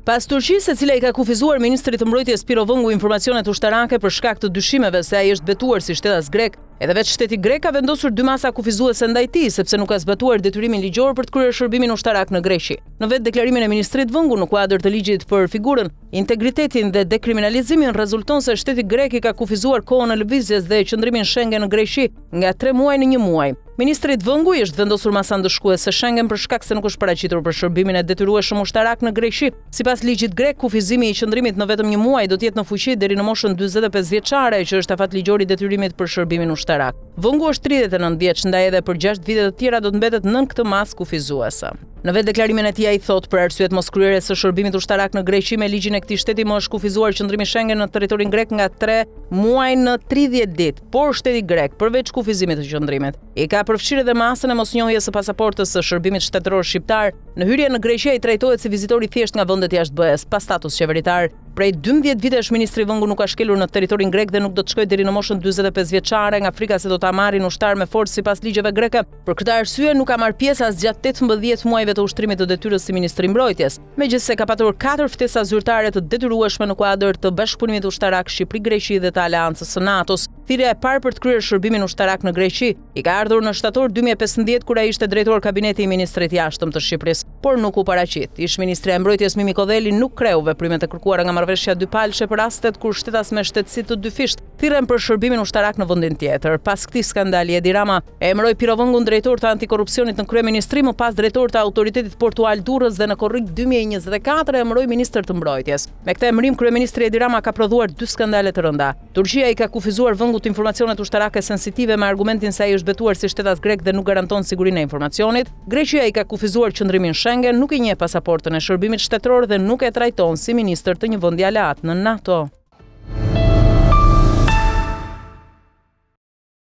Pas Turqisë, e cila i ka kufizuar ministrit të mbrojtjes Piro Vëngu informacionet ushtarake për shkak të dyshimeve se ai është betuar si shtetas grek, edhe vetë shteti grek ka vendosur 2 masa kufizuese ndaj tij sepse nuk ka zbatuar detyrimin ligjor për të kryer shërbimin ushtarak në Greqi. Në vetë deklarimin e ministrit Vëngu në kuadër të ligjit për figurën, integritetin dhe dekriminalizimin rezulton se shteti grek i ka kufizuar kohën e lëvizjes dhe qëndrimin Schengen në Greqi nga 3 muaj në 1 muaj. Ministrit Vëngu i është vendosur masa ndëshkuese Schengen për shkak se nuk është paraqitur për shërbimin e detyrueshëm ushtarak në Greqi. Sipas ligjit grek, kufizimi i qëndrimit në vetëm 1 muaj do të jetë në fuqi deri në moshën 45 vjeçare, që është afat ligjori i detyrimit për shërbimin ushtarak. Vëngu është 39 vjeç, ndaj edhe për 6 vite të tjera do të mbetet nën këtë mas kufizuese. Në vetë deklarimin e tij ai thotë për arsye të moskryerjes së shërbimit ushtarak në Greqi me ligjin e këtij shteti më është kufizuar qëndrimi Schengen në territorin grek nga 3 muaj në 30 ditë, por shteti grek përveç kufizimit të qëndrimit i ka përfshirë edhe masën e mosnjohjes së pasaportës së shërbimit shtetëror shqiptar. Në hyrje në Greqi ai trajtohet si vizitor i thjesht nga vendet jashtë BE-s, pa status qeveritar. Prej 12 vitesh ministri Vëngu nuk ka shkelur në territorin grek dhe nuk do të shkojë deri në moshën 45 vjeçare nga frika se do ta marrin ushtar me forcë sipas ligjeve greke. Për këtë arsye nuk ka marrë pjesë as gjatë 18 muajve të ushtrimit të detyrës si ministri i mbrojtjes, megjithse ka patur 4 ftesa zyrtare të detyrueshme në kuadër të bashkëpunimit ushtarak Shqipëri-Greqi dhe të aleancës së NATO-s. Thirrja e parë për të kryer shërbimin ushtarak në Greqi i ka ardhur në shtator 2015 kur ai ishte drejtor kabineti i ministrit jashtëm të Shqipërisë, por nuk u paraqit. Ish ministri e mbrojtjes Mimi Kodheli nuk kreu veprimet e kërkuara nga marrëveshja dypalçe për rastet kur shtetas me shtetësi të dyfisht thirren për shërbimin ushtarak në vendin tjetër. Pas këtij skandali, Edi Rama e emëroi Piro Vëngun drejtor të antikorrupsionit në kryeministri, më pas drejtor të autoritetit portual Durrës dhe në korrik 2024 e emëroi ministër të mbrojtjes. Me këtë emërim kryeministri Edi Rama ka prodhuar 2 skandale të rënda. Turqia i ka kufizuar Vëngut informacionet ushtarake sensitive me argumentin se ai është betuar si shtetas grek dhe nuk garanton sigurinë e informacionit. Greqia i ka kufizuar qëndrimin Schengen, nuk i njeh pasaportën e shërbimit shtetëror dhe nuk e trajton si ministër të një vendi aleat në NATO.